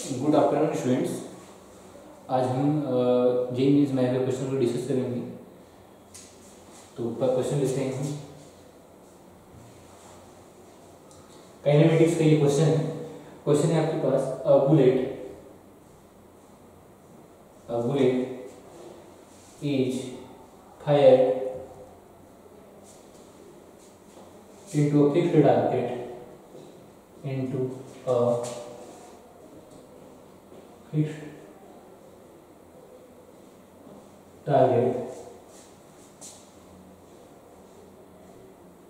Good afternoon students. आज हम JEE means math के क्वेश्चन को डिस्कस करेंगे। तो क्वेश्चन लिखते हैं हम। काइनेमेटिक्स का ये क्वेश्चन है। क्वेश्चन है आपके पास, a bullet is fired into a fixed target into a fixed target.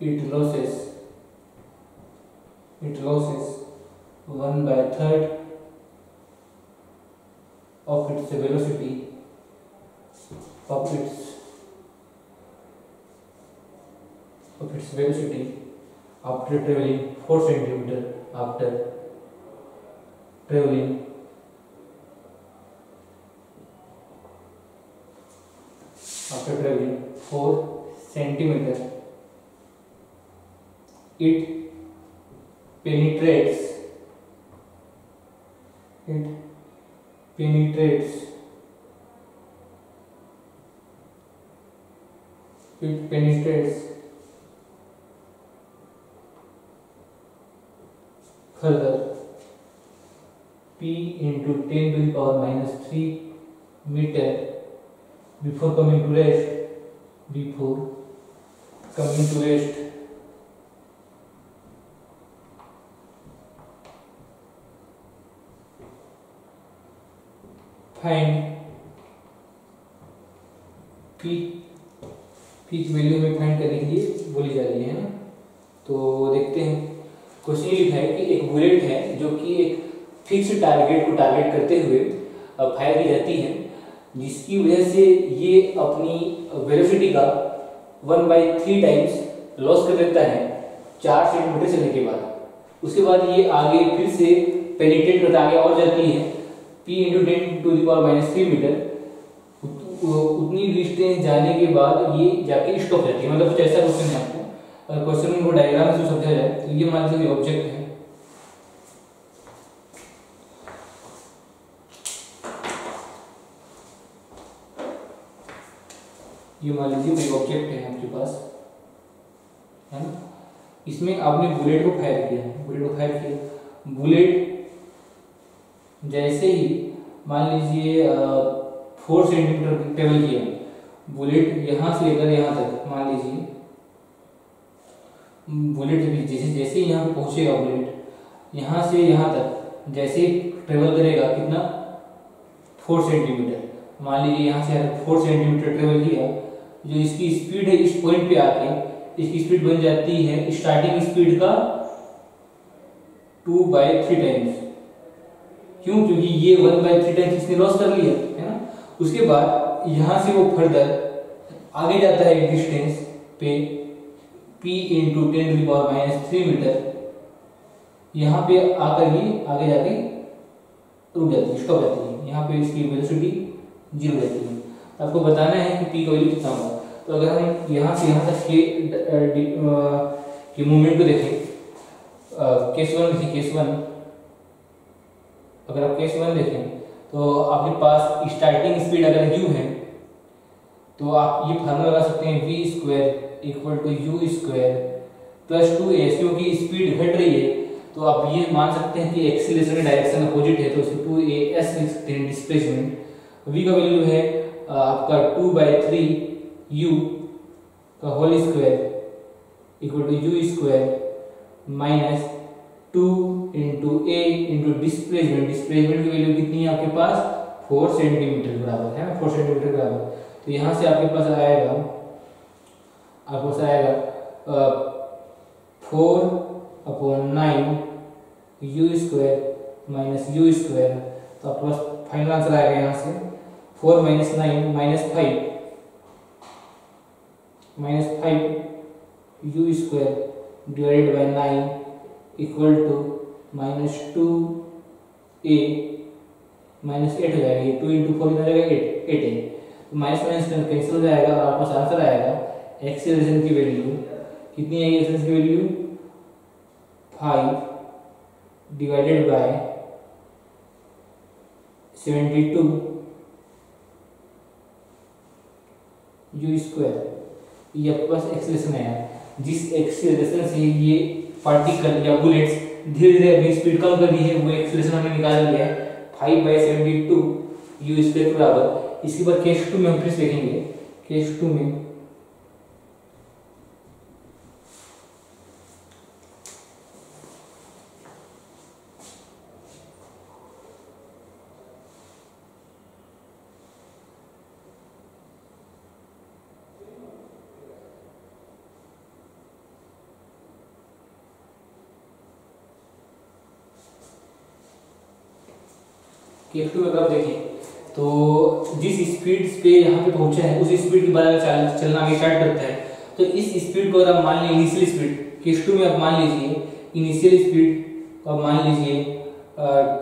It loses 1/3 of its velocity after traveling 4 centimeter after traveling 4 centimeter. It penetrates further p into 10 to the power minus 3 meter before coming to rest. Find p की value में find करने के लिए बोली जा रही है ना। तो देखते हैं। क्वेश्चन ये लिखा है कि एक बुलेट है जो कि एक फिक्स टारगेट को टारगेट करते हुए फायर की जाती है, जिसकी वजह से ये अपनी वेलोसिटी का 1/3 टाइम्स लॉस कर देता है 4 सेंटीमीटर चलने के बाद। उसके बाद ये आगे फिर से पेनिट्रेट करता आगे और जाती है p × 10 to the power minus 3 metre. उतनी डिस्टेंस जाने के बाद ये जाके स्टॉप जाती है। मतलब कुछ ऐसा क्वेश्चन है आपको। अगर क्वेश्चन को डायग्राम से समझा जाए तो ये मान लीजिए ऑब्जेक्ट है, ये मान लीजिए कोई ऑब्जेक्ट है आपके पास, है ना। इसमें आपने बुलेट को फायर किया। बुलेट जैसे ही मान लीजिए 4 सेंटीमीटर ट्रेवल किया, बुलेट यहाँ से लेकर यहाँ तक, मान लीजिए बुलेट जैसे ही यहाँ पहुँचेगा, बुलेट यहाँ से यहाँ तक जैसे ट्रेवल करेगा कितना, 4 सेंटीमीटर। मान लीजिए यहाँ से 4 सेंटीमीटर ट्रेवल किया, जो इसकी स्पीड है इस पॉइंट पे आके इसकी स्पीड बन जाती है स्टार्टिंग स्पीड का 2/3 टाइम्स। क्यों? क्योंकि ये 1/3 टाइम्स इसने लॉस कर लिया है ना। उसके बाद यहाँ से वो फर्दर आगे जाता है डिस्टेंस पे p × 10 to the power minus 3 metre. यहाँ पे आकर ये आगे जाके रुक जाती है, स्टॉप जाती है। यहाँ पे इसकी वेलोसिटी 0 जाती है। आपको बताना है कि p का वैल्यू कितना होगा। तो अगर हम यहाँ से यहाँ तक के मूवमेंट को देखें, केस 1 अगर आप केस 1 देखें तो आपके पास स्टार्टिंग स्पीड अगर u है तो आप ये फार्मूला लगा सकते हैं v² = u² + 2a। क्योंकि स्पीड घट रही है तो आप ये मान सकते हैं कि एक्सीलरेशन की डायरेक्शन अपोजिट है, तो इसे 2as लिख सकते हैं डिस्प्लेसमेंट। v का वैल्यू है आपका 2/3 u का whole square = u² minus 2 × a × displacement की वैल्यू कितनी है आपके पास, 4 सेंटीमीटर बराबर है, 4 सेंटीमीटर बराबर। तो यहाँ से आपके पास आएगा 4/9 u² माइनस u²। तो आपके पास फाइनल आंसर आएगा यहाँ से 4 - 9 -5 u² divided by 9 equal to -2a -8 हो जाएगा। ये 2 × 4 कितना जाएगा, 8 है। तो माइनस कैंसिल हो जाएगा और आपको आंसर आएगा एक्सीलरेशन की वैल्यू कितनी है। एक्सीलरेशन की value 5 divided by 72 u square, ये आपके पास एक्सेलरेशन है। जिस एक्सेलरेशन से ये पार्टिकल या बुलेट्स धीरे धीरे अपनी स्पीड कम कर रही है, वो एक्सेलरेशन हमें निकाला गया है 5/72 u स्क्वायर के बराबर। इसके बाद केस 2 में हम फिर से देखेंगे। केस 2 में केस 2 में अगर आप देखें तो जिस स्पीड पे यहाँ पे पहुंचा है उस स्पीड के बाद अगर चलना आगे स्टार्ट करता है तो इस स्पीड को अगर आप मान लें इनिशियल स्पीड, केस 2 में आप मान लीजिए इनिशियल स्पीड आप मान लीजिए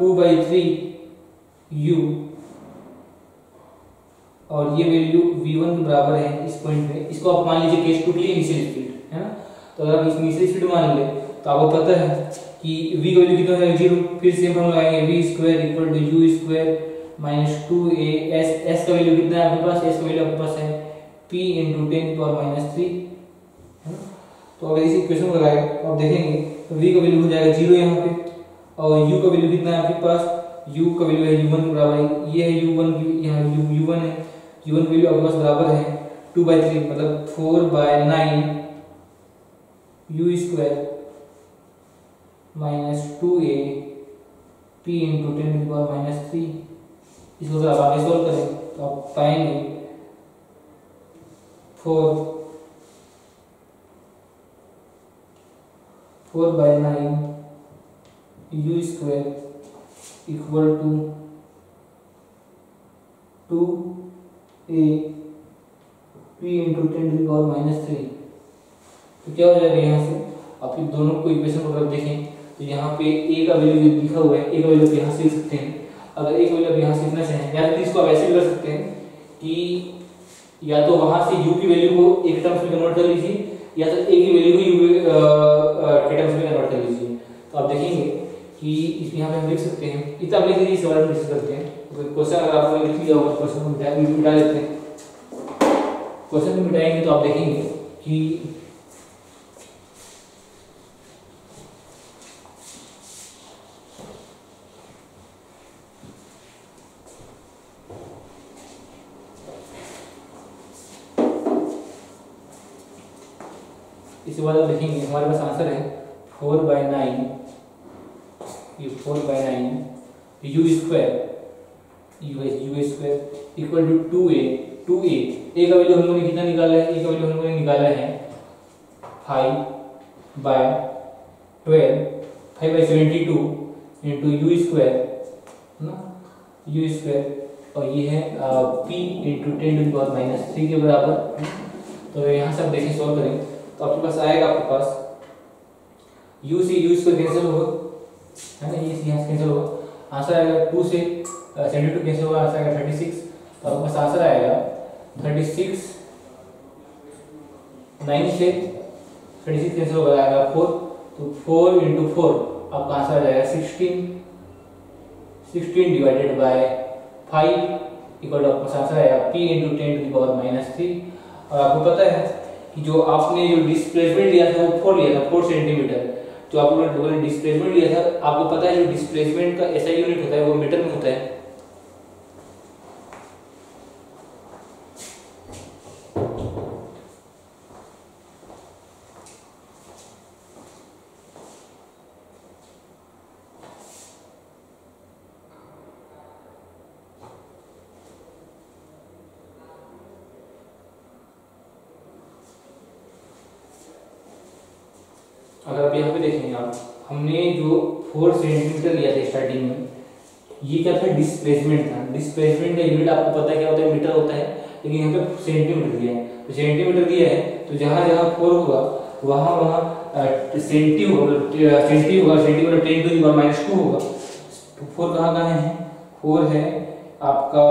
2/3 u, और ये वैल्यू v1 के बराबर है इस पॉइंट पे। इसको आप मान लीजिए केस 2 के लिए इनिशियल स्पीड है ना। तो अगर आप इस इनिशियल स्पीड मान ले तो आपको पता है कि v का वैल्यू कितना है 0। फिर सेम फॉर्मूला लगाएंगे v square equal to u square minus 2a। s का वैल्यू कितना है आपके पास? s का वैल्यू आपके पास है p इंटू 10⁻³ है ना। तो अगर इस इक्वेशन को लगाएं तो आप देखेंगे तो v का वैल्यू हो जाएगा 0 यहाँ पे, और u का वैल्यू कितना है आपके पास? u का वैल्यू है u1 के बराबर। ये है u1 यहाँ u1 है, u1 की वैल्यू आपके पास बराबर है 2/3 मतलब 4/9 u square minus 2a p into 10⁻³। इसको अगर आप आगे सॉल्व करें तो आप पाएंगे 4/9 u square equal to 2a p into 10⁻³ तो क्या हो जाएगा यहाँ से? आप इन दोनों को इक्वेशन को अगर देखें तो यहाँ पे a का वैल्यू लिखा हुआ है, a का वैल्यू यहाँ से लिख सकते हैं। अगर a का वैल्यू यहाँ से लिखना चाहें या तो इसको आप ऐसे भी कर सकते हैं कि या तो वहां से u की वैल्यू को एक टर्म्स में कन्वर्ट कर लीजिए या तो a की वैल्यू को u के टर्म्स में कन्वर्ट कर लीजिए। तो आप देखेंगे कि इस यहाँ पे हम लिख सकते हैं, इतना आप लिख लीजिए, इस बारे में डिस्कस करते हैं। क्वेश्चन अगर आपने लिख लिया होगा क्वेश्चन को मिटा लेते हैं। क्वेश्चन को मिटाएंगे तो आप देखेंगे कि इसके बाद आप देखेंगे हमारे पास आंसर है 4/9 u square equal to 2a का वैल्यू हम लोगों ने कितना निकाला है? a का वैल्यू हम लोगों ने निकाला है 5/72 इंटू u स्क्वायर ना, u स्क्वायर, और ये है p इंटू 10⁻³ के बराबर। तो यहाँ से आप देखें सॉल्व करें तो आपके पास आएगा, आपके पास u से u स्क्वायर कैंसिल होगा है ना, ये यहाँ से कैंसिल होगा। आंसर आएगा 2 से 72 कैंसिल होगा, आंसर आएगा 36। तो आपके पास आंसर आएगा 36, 9 से 36 कैंसिल होगा, आएगा 4। तो 4 इंटू 4 आपका आंसर आ जाएगा 16 डिवाइडेड बाय 5 इक्वल टू आपका आंसर आएगा p इंटू 10⁻³ और आपको पता है कि जो आपने जो डिस्प्लेसमेंट लिया था वो 4 लिया था, 4 सेंटीमीटर। जो आप लोगों ने डिस्प्लेसमेंट लिया था, आपको पता है जो डिस्प्लेसमेंट का ऐसा यूनिट होता है वो मीटर में होता है। अगर आप यहाँ पे देखेंगे, आप हमने जो 4 सेंटीमीटर लिया था स्टार्टिंग में, ये क्या था? डिस्प्लेसमेंट था। डिस्प्लेसमेंट का यूनिट आपको पता है क्या होता है? मीटर होता है, लेकिन यहाँ पे सेंटीमीटर दिया है। तो सेंटीमीटर दिया है तो जहाँ जहाँ 4 होगा वहाँ वहाँ सेंटी होगा, सेंटीमीटर 10⁻² होगा। तो 4 कहाँ कहाँ है? 4 है आपका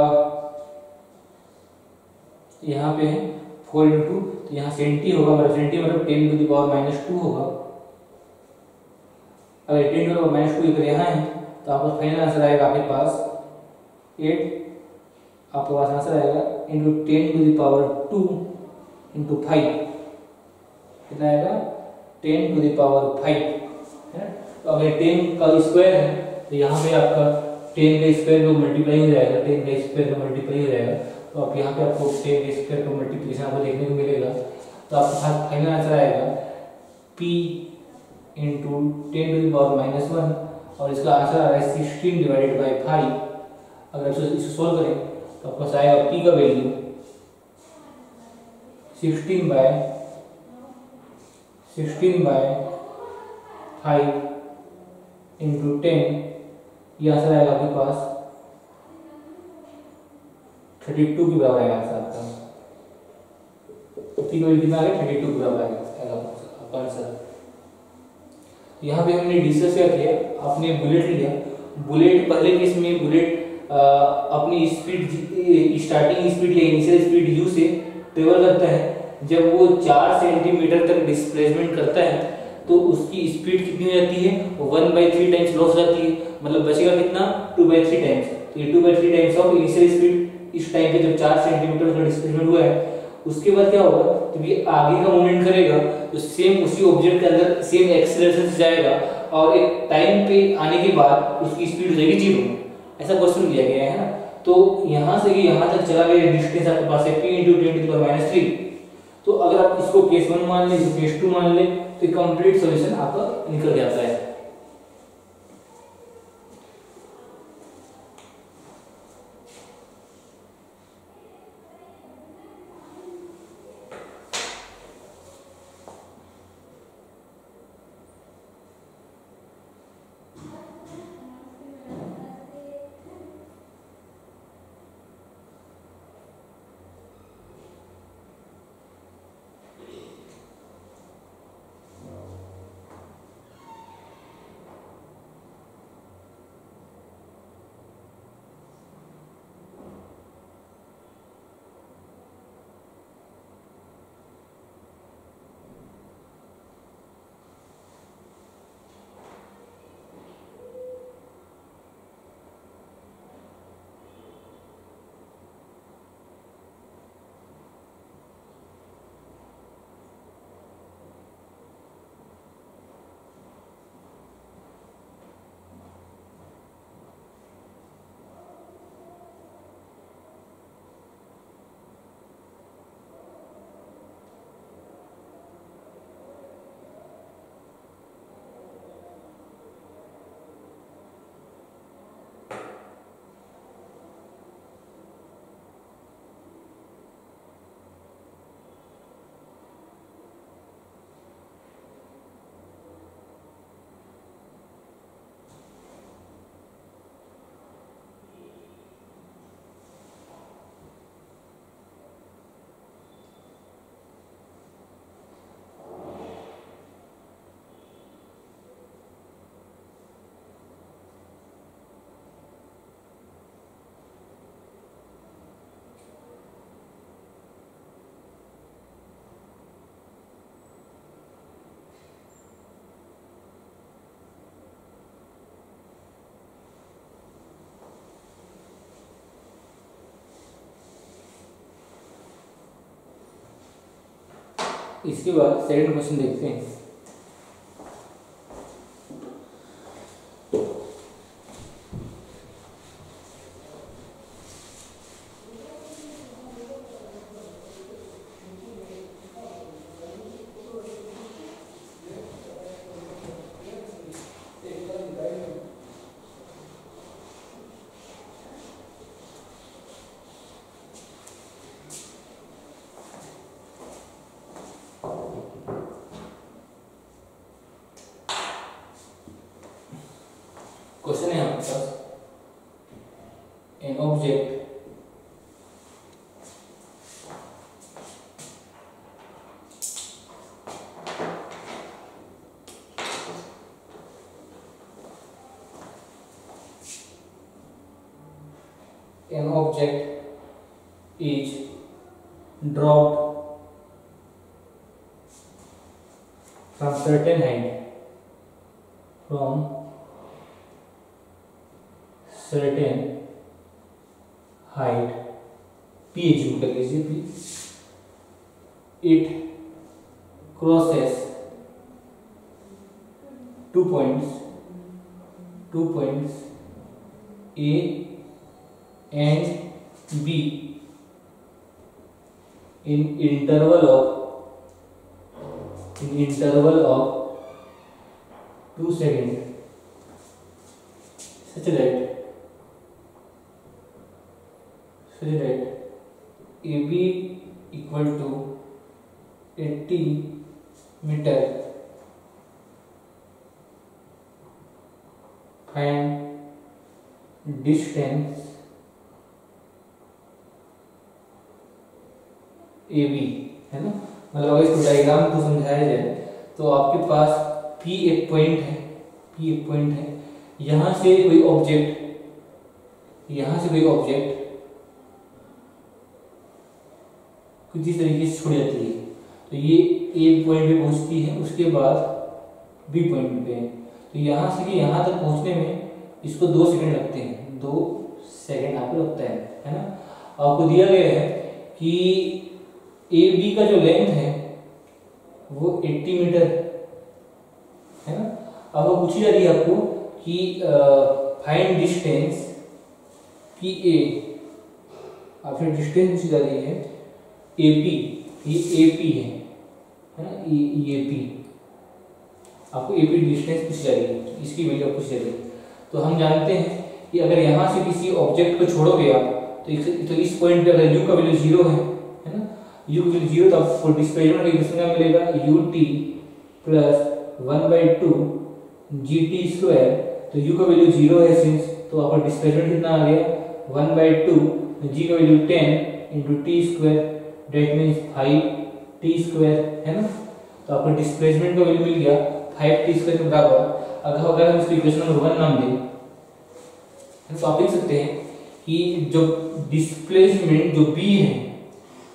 यहाँ पे है 4 इंटू, तो यहाँ सेंटी होगा, मतलब सेंटी मतलब 10⁻² होगा। अगर 10⁻² यहाँ है तो आपका फाइनल आंसर आएगा आपके पास 8 आपके पास आंसर आएगा इंटू 10⁻2 इंटू 5 कितना आएगा 10⁵ है। तो अगर 10 का स्क्वायर है तो यहाँ पे आपका 10 का स्क्वायर को मल्टीप्लाई हो जाएगा, 10 का स्क्वायर का मल्टीप्लाई हो जाएगा। तो आप यहाँ पे आपको 10 का स्क्वायर का मल्टीप्लिकेशन आपको देखने को मिलेगा। तो आपके पास फाइनल आंसर आएगा p इंटू 10⁻⁻1 और इसका आंसर आ रहा है 16/5। अगर इसको सोल्व करें तो आपके पास आएगा p का वैल्यू 16/5 इंटू 10, ये आंसर आएगा आपके पास 32 के बराबर आएगा आंसर आपका। p का वैल्यू कितना आ गया 32 के बराबर आएगा आपका आंसर। यहाँ पे हमने डिस्कस क्या किया, आपने बुलेट लिया। बुलेट पहले केस में बुलेट अपनी स्पीड स्टार्टिंग स्पीड या इनिशियल स्पीड u से ट्रेवल करता है। जब वो 4 सेंटीमीटर तक डिस्प्लेसमेंट करता है तो उसकी स्पीड कितनी हो जाती है 1/3 टाइम्स लॉस हो जाती है, मतलब बचेगा कितना 2/3 टाइम्स। तो ये 2/3 टाइम्स ऑफ इनिशियल स्पीड इस टाइम पे जब 4 सेंटीमीटर का डिस्प्लेसमेंट हुआ है उसके बाद क्या होगा, जब ये आगे का मूवमेंट करेगा तो सेम उसी ऑब्जेक्ट के अंदर सेम एक्सीलरेशन से जाएगा और एक टाइम पे आने के बाद उसकी स्पीड हो जाएगी 0। ऐसा क्वेश्चन दिया गया है ना। तो यहाँ से यहाँ तक चला गया डिस्टेंस आपके पास है p × 10⁻³ तो अगर आप इसको केस 1 मान लें, इसको केस 2 मान लें तो कंप्लीट सॉल्यूशन आपका निकल जाता है। इसके बाद सेकंड क्वेश्चन देखते हैं। क्वेश्चन है आपके पास, an object is dropped from certain height height P assume कर लीजिए, P, it crosses 2 points A and B in interval of 2 seconds, such that AB equal to 80 meter, find distance AB, है ना। मतलब अगर इसको डायग्राम को समझाया जाए तो आपके पास P एक पॉइंट है, यहाँ से कोई ऑब्जेक्ट कुछ इस तरीके से छोड़ जाती है, तो ये A पॉइंट पे पहुंचती है, उसके बाद B पॉइंट पे है, तो यहाँ से कि यहाँ तक पहुंचने में इसको 2 सेकंड लगते हैं, 2 सेकंड आपको लगता है ना। आपको दिया गया है कि AB का जो लेंथ है वो 80 मीटर है ना। अब वो पूछी जा रही है आपको कि फाइंड डिस्टेंस PA, आपसे डिस्टेंस पूछी जा रही है AP, ये AP है ना, ये AP, आपको AP डिस्टेंस पूछी जा रही है, इसकी वैल्यू पूछी जा रही है। तो हम जानते हैं कि अगर यहाँ से किसी ऑब्जेक्ट को छोड़ोगे आप तो इस पॉइंट पे अगर U का वैल्यू 0 है ना, U का वैल्यू 0, तो आपको डिस्प्लेसमेंट का इक्वेशन क्या मिलेगा, UT प्लस 1/2 GT²। तो U का वैल्यू 0 है सिंस, तो आपका डिस्प्लेसमेंट कितना आ गया 1/2, G का value 10 into T², that means 5T² है ना। तो आपको डिस्प्लेसमेंट का वैल्यू मिल गया 5T² के बराबर। अगर हम इसको इक्वेशन नंबर 1 नाम दें तो आप लिख सकते हैं कि जो डिस्प्लेसमेंट जो B है,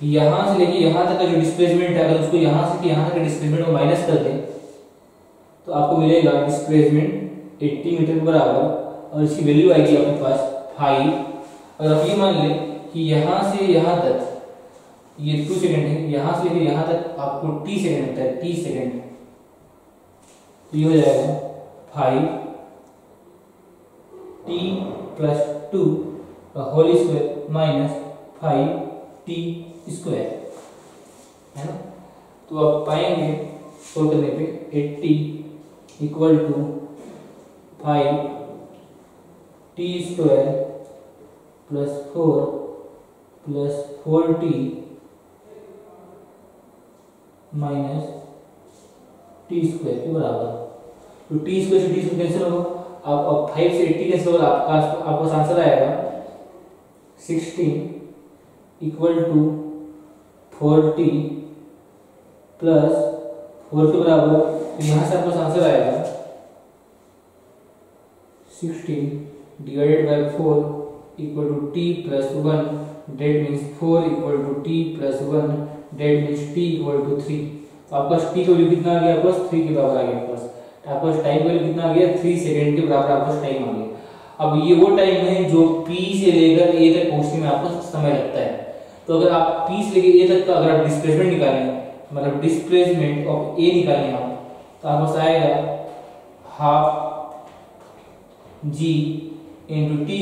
यहाँ से लेके यहाँ तक का जो डिस्प्लेसमेंट है, अगर उसको यहाँ से यहाँ तक के डिस्प्लेसमेंट को माइनस कर दें तो आपको मिलेगा डिस्प्लेसमेंट 80 मीटर के बराबर, और इसकी वैल्यू आएगी आपके पास 5। और आप ये मान लें कि यहाँ से यहाँ तक ये 2 सेकंड है, यहाँ से लेकर यहाँ तक आपको T सेकंड लगता है, T सेकंड, तो ये हो जाएगा 5T plus 2 whole square minus 5T² है ना। तो आप पाएंगे सोल्व करने पे 80 equal to 5T² plus 4 plus 4T minus T² के बराबर। तो T² से T² कैंसिल होगा, अब 5 से 80 कैंसिल होगा, आपका आंसर आएगा 16 इक्वल टू 4T प्लस 4 के बराबर। तो यहाँ से आपका आंसर आएगा 16 divided by 4 equal to T plus 1, that means 4 equal to T plus 1, that means T equal to 3। तो आपका T का वैल्यू कितना आ गया, आपका 3 के बराबर आ गया आपका। आपका टाइम वैल्यू कितना आ गया, 3 सेकंड के बराबर आपका टाइम आ गया। अब ये वो टाइम है जो P से लेकर A तक पहुंचने में आपको समय लगता है। तो अगर आप P से लेकर A तक का अगर आप डिस्प्लेसमेंट निकालें, मतलब डिस्प्लेसमेंट ऑफ A निकालें आप, तो आपको आएगा हाफ G इंटू T²,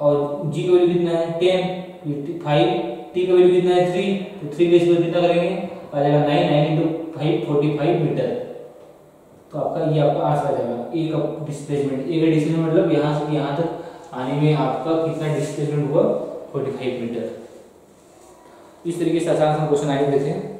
और G का वैल्यू कितना है 10, 5, T का वैल्यू कितना है 3, तो 3 का स्क्वायर कितना करेंगे, आ जाएगा 9 इंटू 5 45 मीटर। तो आपका ये आपका आंसर आ जाएगा A का डिस्प्लेसमेंट। A का डिस्प्लेसमेंट मतलब यहाँ से यहाँ तक आने में आपका कितना डिस्प्लेसमेंट हुआ, 45 मीटर। इस तरीके से आसान सा क्वेश्चन आए देते हैं।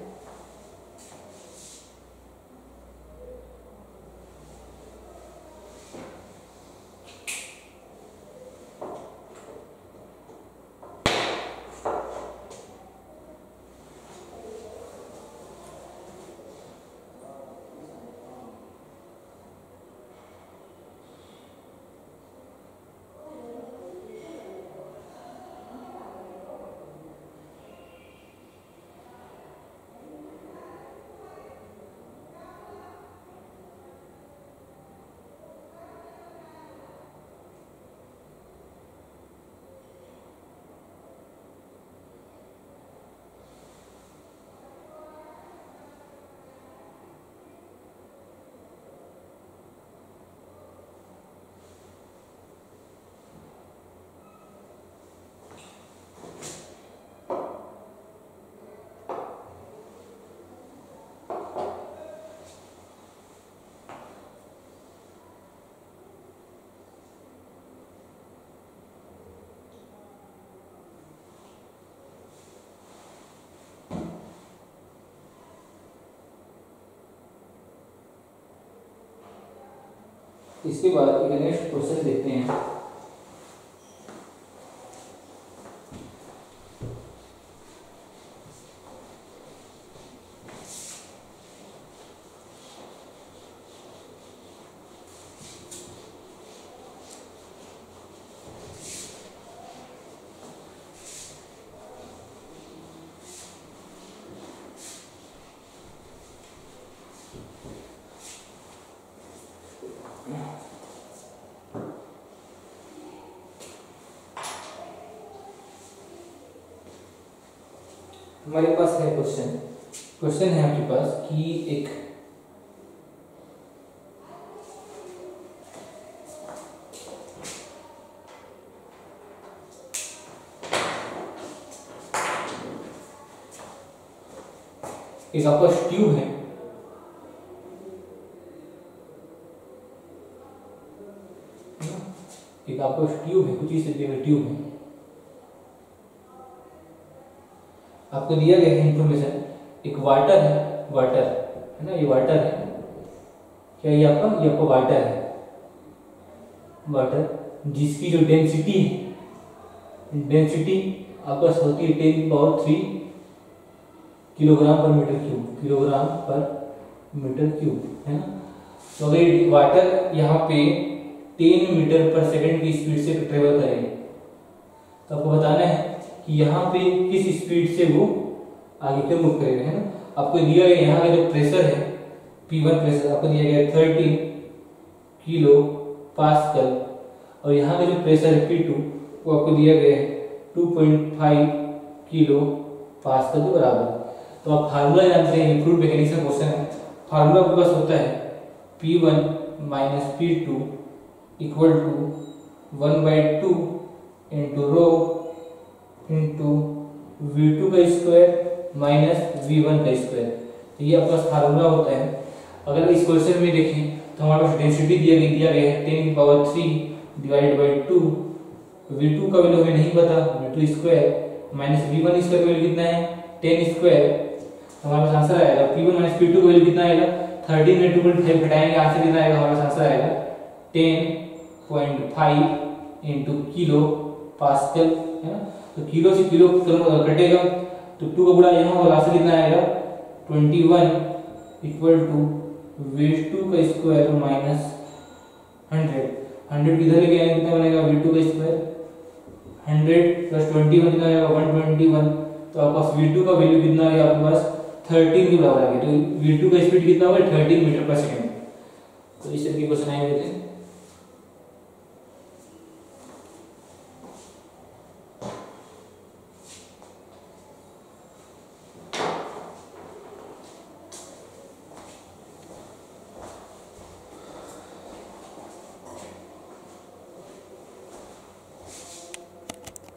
इसके बाद एक नेक्स्ट क्वेश्चन देखते हैं। हमारे पास है क्वेश्चन है आपके पास कि एक आपका ट्यूब है, एक आपका ट्यूब है, कुछ इस तरीके का ट्यूब है। आपको दिया गया है इंफॉर्मेशन, एक वाटर है ना, ये वाटर है, क्या ये आपका वाटर जिसकी जो डेंसिटी आपका होती है 10³ किलोग्राम पर मीटर क्यूब है ना। तो अगर वाटर यहाँ पे 10 मीटर पर सेकंड की स्पीड से ट्रेवल करेगी तो आपको बताना है कि यहाँ पे किस स्पीड से वो आगे क्यों मूव करेगा, है ना। आपको दिया गया यहाँ का जो प्रेशर है P1 प्रेशर आपको दिया गया 13 किलो पास्कल, और यहाँ का जो प्रेशर है P2 वो आपको दिया गया है 2.5 किलो पास्कल के बराबर। तो आप फार्मूला जानते हैं, फ्लूइड मैकेनिक्स का क्वेश्चन है। फार्मूला आपके पास होता है P1 minus P2 equal to 1/2 into rho into V2 का स्क्वायर माइनस V1 का स्क्वायर। तो ये आपका फार्मूला होता है। अगर इस क्वेश्चन में देखें तो हमारे पास डेंसिटी दिया गया है 10³ डिवाइड बाई 2। V2 का वैल्यू हमें नहीं पता, V2 square minus V1 square का वैल्यू कितना है 10 स्क्वायर। हमारे पास आंसर आएगा P1 माइनस P2 का वैल्यू कितना आएगा 13 में 2.5 घटाएंगे, आंसर कितना आएगा, हमारे पास आंसर आएगा 10.5 इंटू किलो पास्कल, है ना। तो किलो से किलो कटेगा तो 2 का गुणा यहाँ होगा, आंसर कितना आएगा 21 इक्वल टू V2 का स्क्वायर माइनस 100 किधर लेके आएंगे कितना बनेगा V2 का स्क्वायर 100 प्लस 21 कितना आएगा 121। तो आपके पास V2 का वैल्यू कितना आएगा आपके पास 13 के बराबर आ गया। तो V2 का स्पीड कितना होगा 13 मीटर पर सेकंड। तो इस तरीके क्वेश्चन आए हुए थे।